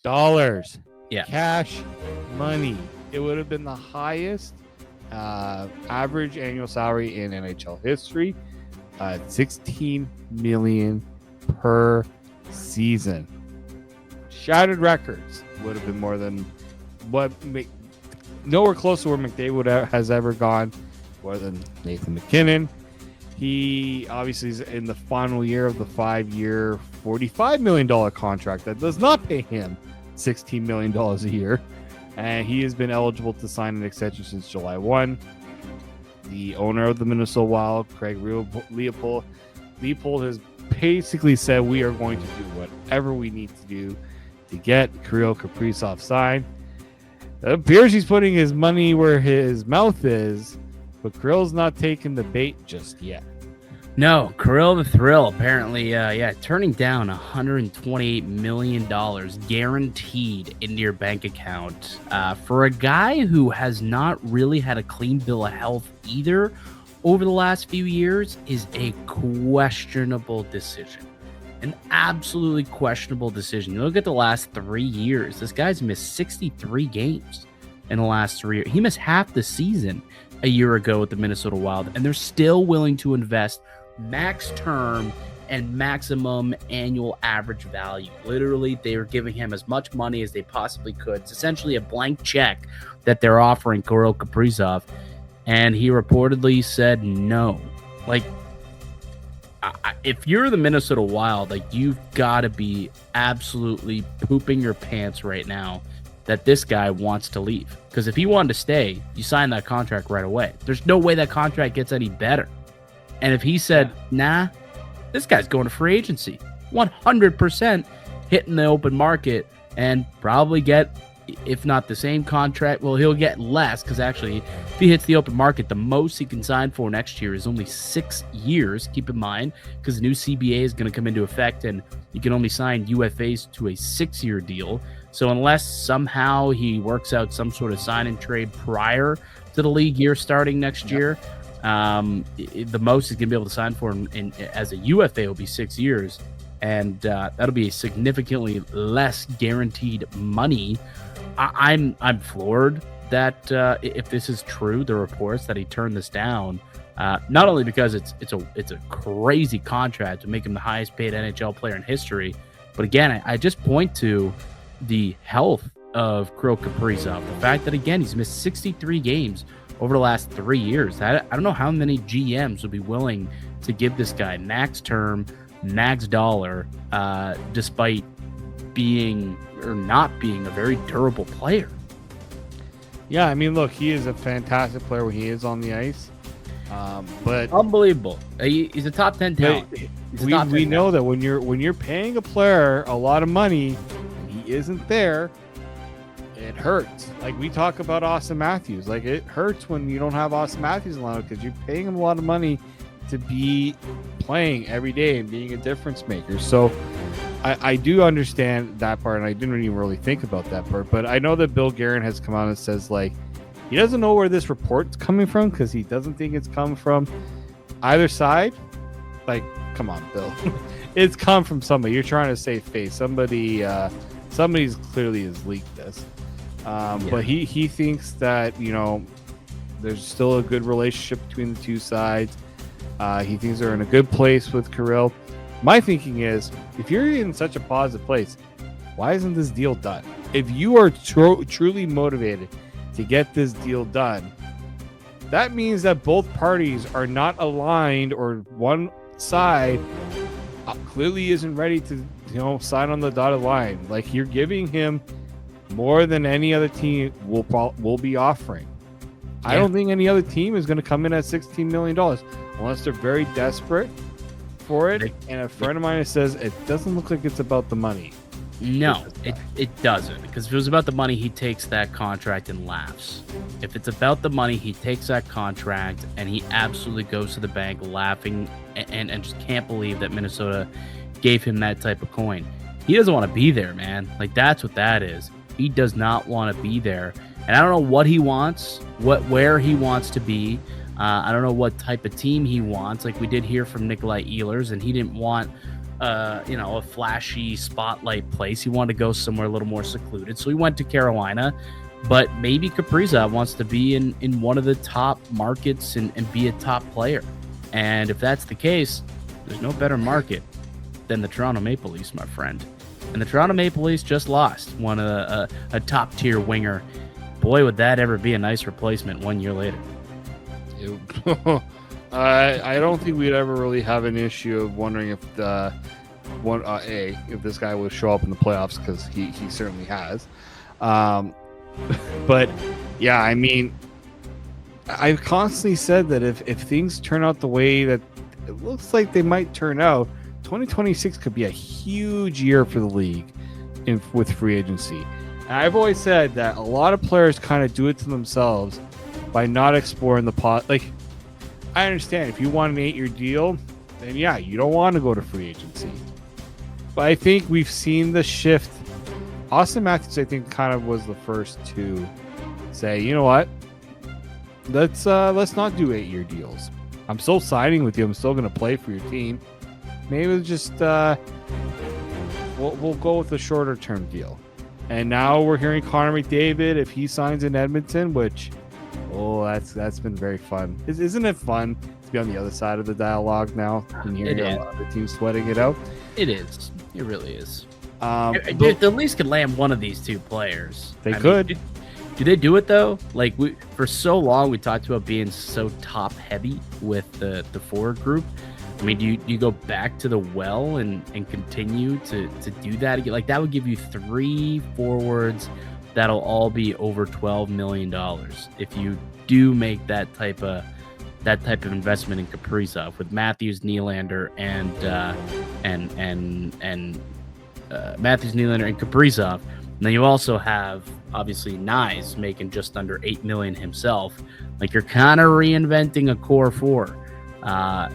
Yeah. Cash money. It would have been the highest average annual salary in NHL history. 16 million per season. Shattered records. Would have been more than what nowhere close to where McDavid has ever gone. More than Nathan McKinnon. He obviously is in the final year of the 5-year, $45 million contract that does not pay him $16 million a year. And he has been eligible to sign an extension since July 1. The owner of the Minnesota Wild, Craig Leopold, has basically said we are going to do whatever we need to do to get Kirill Kaprizov signed. It appears he's putting his money where his mouth is, but Kirill's not taking the bait just yet. No, Kirill the Thrill apparently, turning down $128 million guaranteed into your bank account for a guy who has not really had a clean bill of health either over the last few years is a questionable decision. An absolutely questionable decision. You look at the last 3 years, this guy's missed 63 games in the last 3 years. He missed half the season a year ago with the Minnesota Wild, and they're still willing to invest max term and maximum annual average value. Literally, they were giving him as much money as they possibly could. It's essentially a blank check that they're offering Kirill Kaprizov, and he reportedly said no. Like, if you're the Minnesota Wild, like, you've got to be absolutely pooping your pants right now that this guy wants to leave. Because if he wanted to stay, you sign that contract right away. There's no way that contract gets any better. And if he said, nah, this guy's going to free agency, 100% hitting the open market and probably get, if not the same contract, well, he'll get less because actually, if he hits the open market, the most he can sign for next year is only 6 years. Keep in mind, because the new CBA is going to come into effect and you can only sign UFAs to a 6-year deal. So unless somehow he works out some sort of sign and trade prior to the league year starting next year, the most he's going to be able to sign for as a UFA will be 6 years. And that'll be significantly less guaranteed money. I'm floored that if this is true, the reports that he turned this down, not only because it's a crazy contract to make him the highest paid NHL player in history, but again, I just point to the health of Kirill Kaprizov. The fact that, again, he's missed 63 games over the last 3 years. I don't know how many GMs would be willing to give this guy max term, max dollar, despite being or not being a very durable player. Yeah, I mean, look, he is a fantastic player when he is on the ice. But unbelievable. He's a top 10 talent. We know that when you're paying a player a lot of money and he isn't there, it hurts. Like we talk about Austin Matthews. Like it hurts when you don't have Austin Matthews in the lineup because you're paying him a lot of money to be playing every day and being a difference maker. So I do understand that part, and I didn't even really think about that part. But I know that Bill Guerin has come out and says like he doesn't know where this report's coming from because he doesn't think it's come from either side. Like, come on, Bill. It's come from somebody. You're trying to save face. Somebody's clearly has leaked this. But he thinks that, there's still a good relationship between the two sides. He thinks they're in a good place with Kirill. My thinking is, if you're in such a positive place, why isn't this deal done? If you are truly motivated to get this deal done, that means that both parties are not aligned, or one side clearly isn't ready to, sign on the dotted line. Like, you're giving him more than any other team will be offering. Yeah. I don't think any other team is going to come in at $16 million unless they're very desperate for it. And a friend of mine says it doesn't look like it's about the money. No, it doesn't. Because if it was about the money, he takes that contract and laughs. If it's about the money, he takes that contract and he absolutely goes to the bank laughing and just can't believe that Minnesota gave him that type of coin. He doesn't want to be there, man. Like, that's what that is. He does not want to be there. And I don't know what he wants, where he wants to be. I don't know what type of team he wants. Like we did hear from Nikolai Ehlers, and he didn't want a flashy spotlight place. He wanted to go somewhere a little more secluded, so he went to Carolina. But maybe Kaprizov wants to be in one of the top markets and be a top player. And if that's the case, there's no better market than the Toronto Maple Leafs, my friend. And the Toronto Maple Leafs just lost a top-tier winger. Boy, would that ever be a nice replacement 1 year later. I don't think we'd ever really have an issue of wondering if if this guy would show up in the playoffs, because he certainly has. But yeah, I mean, I've constantly said that if things turn out the way that it looks like they might turn out, 2026 could be a huge year for the league with free agency. And I've always said that a lot of players kind of do it to themselves by not exploring the pot. Like, I understand if you want an 8-year deal, then yeah, you don't want to go to free agency. But I think we've seen the shift. Austin Matthews, I think, kind of was the first to say, you know what, let's not do 8-year deals. I'm still signing with you. I'm still going to play for your team. Maybe we'll just we'll go with a shorter term deal. And now we're hearing Connor McDavid, if he signs in Edmonton, which, that's been very fun. Isn't it fun to be on the other side of the dialogue now and hearing other teams sweating it out? It is. It really is. If the Leafs could land one of these two players, they could. Do they do it though? Like, for so long we talked about being so top heavy with the forward group. I mean, do you go back to the well and continue to do that again? Like, that would give you 3 forwards that'll all be over $12 million if you do make that type of investment in Kaprizov with Matthews, Nylander, and Matthews, Nylander, and Kaprizov. And then you also have, obviously, Nyes making just under $8 million himself. Like, you're kind of reinventing a core four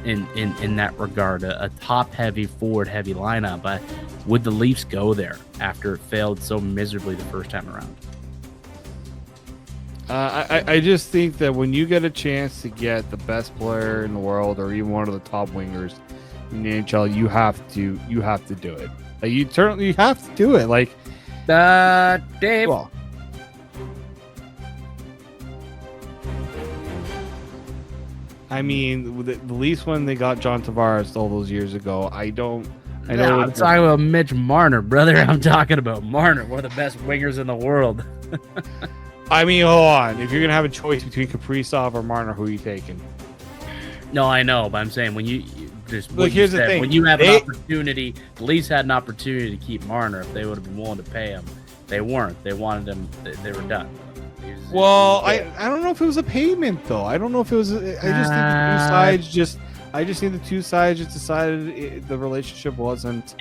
in that regard, a top-heavy, forward-heavy lineup. But would the Leafs go there after it failed so miserably the first time around? I just think that when you get a chance to get the best player in the world, or even one of the top wingers in the NHL, you have to do it. Like, you have to do it. Like, Dave. Well, I mean, the Leafs, when they got John Tavares all those years ago, I'm talking about Mitch Marner, brother. I'm talking about Marner, one of the best wingers in the world. I mean, hold on. If you're gonna have a choice between Kaprizov or Marner, who are you taking? No, I know, but I'm saying when you just look, here's the thing. When you have an opportunity, the Leafs had an opportunity to keep Marner if they would have been willing to pay him. They weren't. They wanted him. They were done. I don't know if it was a payment though. I don't know if it was. I just think the two sides just decided the relationship wasn't